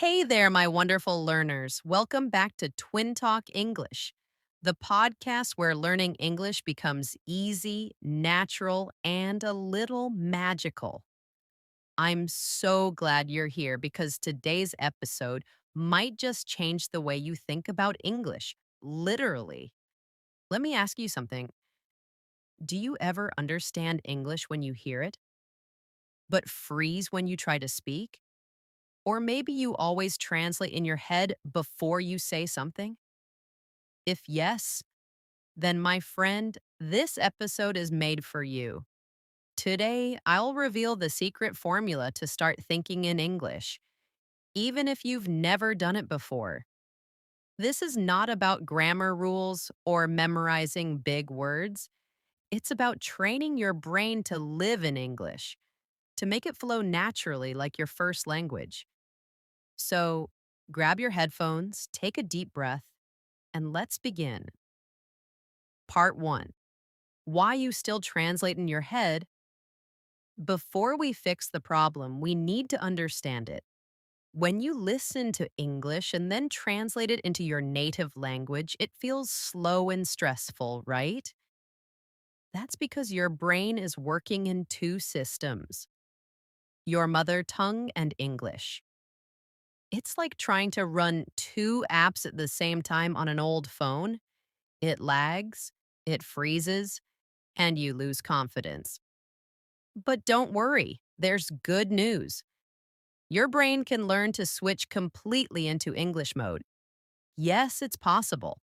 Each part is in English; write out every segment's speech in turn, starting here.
Hey there, my wonderful learners. Welcome back to TwinTalk English, the podcast where learning English becomes easy, natural, and a little magical. I'm so glad you're here because today's episode might just change the way you think about English, literally. Let me ask you something. Do you ever understand English when you hear it, but freeze when you try to speak? Or maybe you always translate in your head before you say something? If yes, then my friend, this episode is made for you. Today, I'll reveal the secret formula to start thinking in English, even if you've never done it before. This is not about grammar rules or memorizing big words. It's about training your brain to live in English, to make it flow naturally like your first language. So, grab your headphones, take a deep breath, and let's begin. Part 1: Why you still translate in your head. Before we fix the problem, we need to understand it. When you listen to English and then translate it into your native language, it feels slow and stressful, right? That's because your brain is working in two systems: your mother tongue and English. It's like trying to run two apps at the same time on an old phone. It lags, it freezes, and you lose confidence. But don't worry, there's good news. Your brain can learn to switch completely into English mode. Yes, it's possible.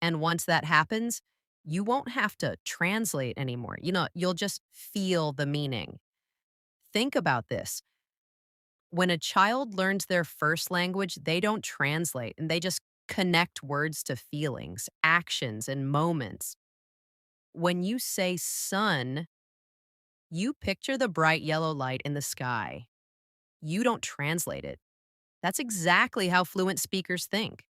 And once that happens, you won't have to translate anymore. You'll just feel the meaning. Think about this. When a child learns their first language, they don't translate and they just connect words to feelings, actions, and moments. When you say sun, you picture the bright yellow light in the sky. You don't translate it. That's exactly how fluent speakers think.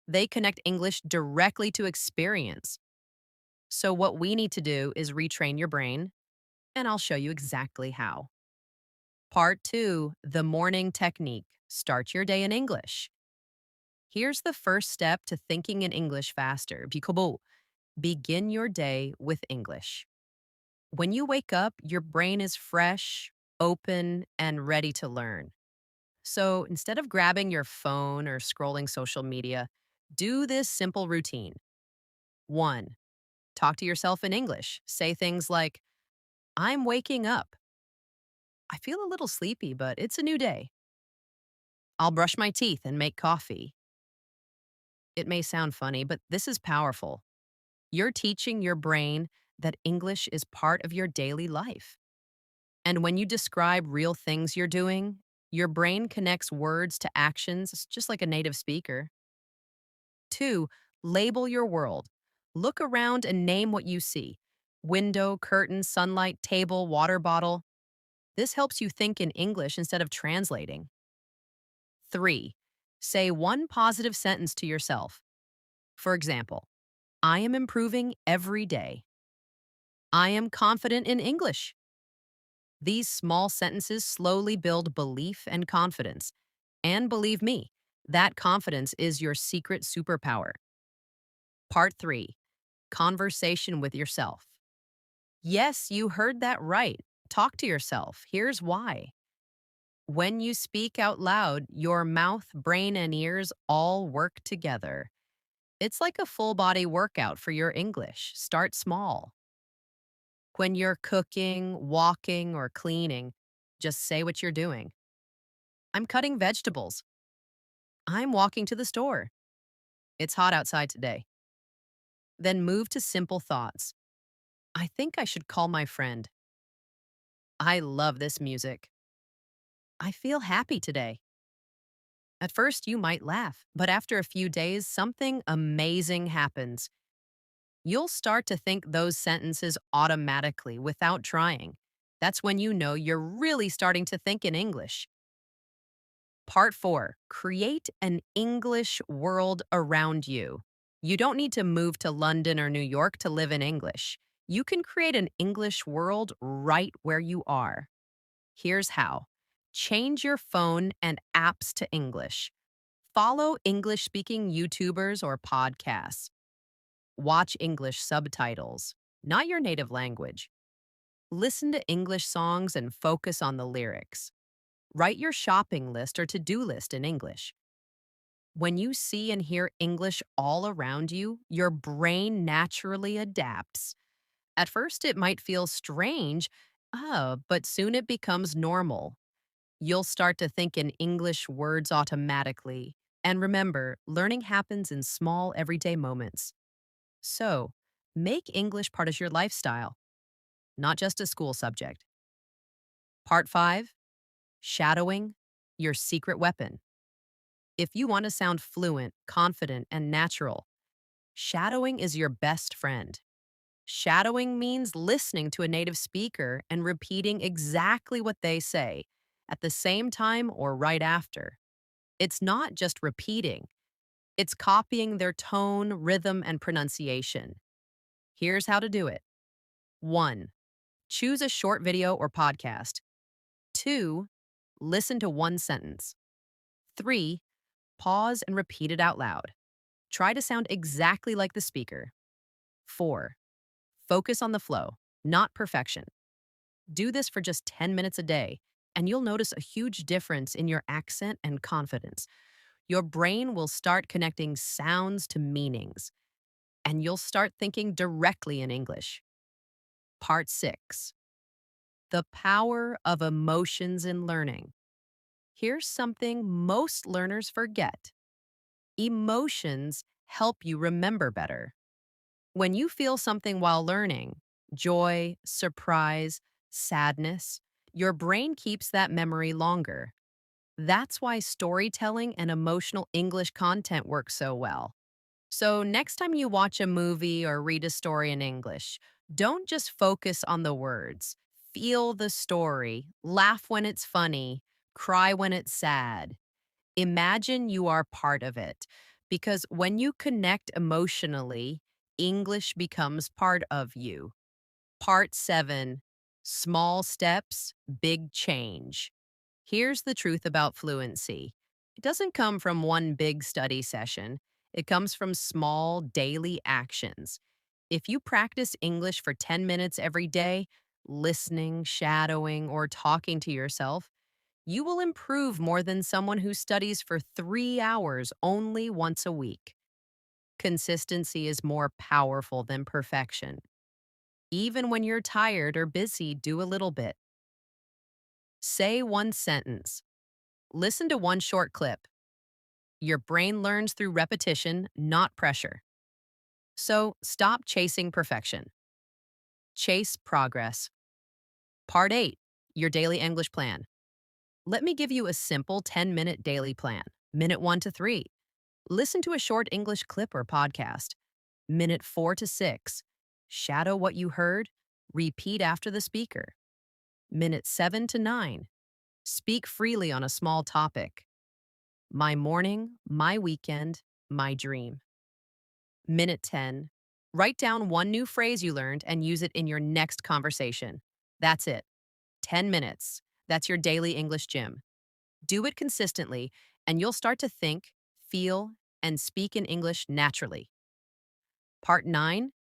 They connect English directly to experience. So, what we need to do is retrain your brain, and I'll show you exactly how. Part 2: The morning technique. Start your day in English. Here's the first step to thinking in English faster. Begin your day with English. When you wake up, your brain is fresh, open, and ready to learn. So instead of grabbing your phone or scrolling social media, do this simple routine. 1. Talk to yourself in English. Say things like, I'm waking up. I feel a little sleepy, but it's a new day. I'll brush my teeth and make coffee. It may sound funny, but this is powerful. You're teaching your brain that English is part of your daily life. And when you describe real things you're doing, your brain connects words to actions just like a native speaker. 2. Label your world. Look around and name what you see: window, curtain, sunlight, table, water bottle. This helps you think in English instead of translating. 3. Say one positive sentence to yourself. For example, I am improving every day. I am confident in English. These small sentences slowly build belief and confidence. And believe me, that confidence is your secret superpower. Part 3: Conversation with yourself. Yes, you heard that right. Talk to yourself. Here's why. When you speak out loud, your mouth, brain, and ears all work together. It's like a full body workout for your English. Start small. When you're cooking, walking, or cleaning, just say what you're doing. I'm cutting vegetables. I'm walking to the store. It's hot outside today. Then move to simple thoughts. I think I should call my friend. I love this music. I feel happy today. At first, you might laugh, but after a few days, something amazing happens. You'll start to think those sentences automatically without trying. That's when you know you're really starting to think in English. Part 4: Create an English world around you. You don't need to move to London or New York to live in English. You can create an English world right where you are. Here's how. Change your phone and apps to English. Follow English speaking YouTubers or podcasts. Watch English subtitles, not your native language. Listen to English songs and focus on the lyrics. Write your shopping list or to do list in English. When you see and hear English all around you, your brain naturally adapts. At first, it might feel strange, but soon it becomes normal. You'll start to think in English words automatically. And remember, learning happens in small, everyday moments. So, make English part of your lifestyle, not just a school subject. Part 5, Shadowing, your secret weapon. If you want to sound fluent, confident, and natural, shadowing is your best friend. Shadowing means listening to a native speaker and repeating exactly what they say at the same time or right after. It's not just repeating, it's copying their tone, rhythm, and pronunciation. Here's how to do it. 1. Choose a short video or podcast. 2. Listen to one sentence. 3. Pause and repeat it out loud. Try to sound exactly like the speaker. 4. Focus on the flow, not perfection. Do this for just 10 minutes a day, and you'll notice a huge difference in your accent and confidence. Your brain will start connecting sounds to meanings, and you'll start thinking directly in English. Part 6, The Power of Emotions in Learning. Here's something most learners forget. Emotions help you remember better. When you feel something while learning, joy, surprise, sadness, your brain keeps that memory longer. That's why storytelling and emotional English content work so well. So, next time you watch a movie or read a story in English, don't just focus on the words. Feel the story, laugh when it's funny, cry when it's sad. Imagine you are part of it. Because when you connect emotionally, English becomes part of you. Part 7, Small Steps, Big Change. Here's the truth about fluency. It doesn't come from one big study session. It comes from small daily actions. If you practice English for 10 minutes every day, listening, shadowing, or talking to yourself, you will improve more than someone who studies for 3 hours only once a week. Consistency is more powerful than perfection. Even when you're tired or busy, do a little bit. Say one sentence. Listen to one short clip. Your brain learns through repetition, not pressure. So stop chasing perfection. Chase progress. Part 8, Your Daily English Plan. Let me give you a simple 10-minute daily plan. Minute 1 to 3. Listen to a short English clip or podcast. Minute 4 to 6. Shadow what you heard. Repeat after the speaker. Minute 7 to 9. Speak freely on a small topic. My morning, my weekend, my dream. Minute 10. Write down one new phrase you learned and use it in your next conversation. That's it. 10 minutes. That's your daily English gym. Do it consistently, and you'll start to think, feel, and speak in English naturally. Part 9,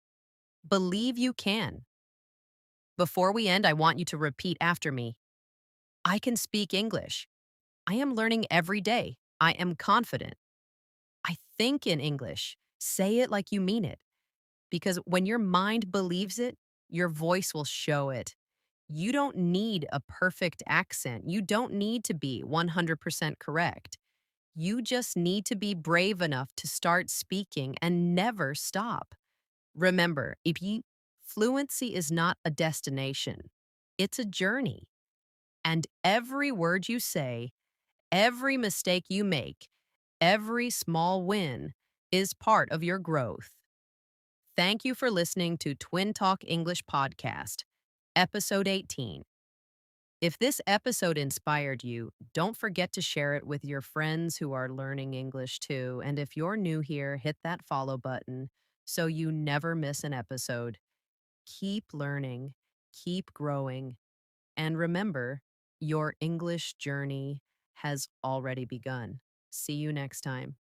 Believe you can. Before we end, I want you to repeat after me. I can speak English. I am learning every day. I am confident. I think in English. Say it like you mean it. Because when your mind believes it, your voice will show it. You don't need a perfect accent. You don't need to be 100% correct. You just need to be brave enough to start speaking and never stop. Remember, fluency is not a destination. It's a journey. And every word you say, every mistake you make, every small win is part of your growth. Thank you for listening to Twin Talk English Podcast, Episode 18. If this episode inspired you, don't forget to share it with your friends who are learning English too. And if you're new here, hit that follow button so you never miss an episode. Keep learning, keep growing, and remember, Your English journey has already begun. See you next time.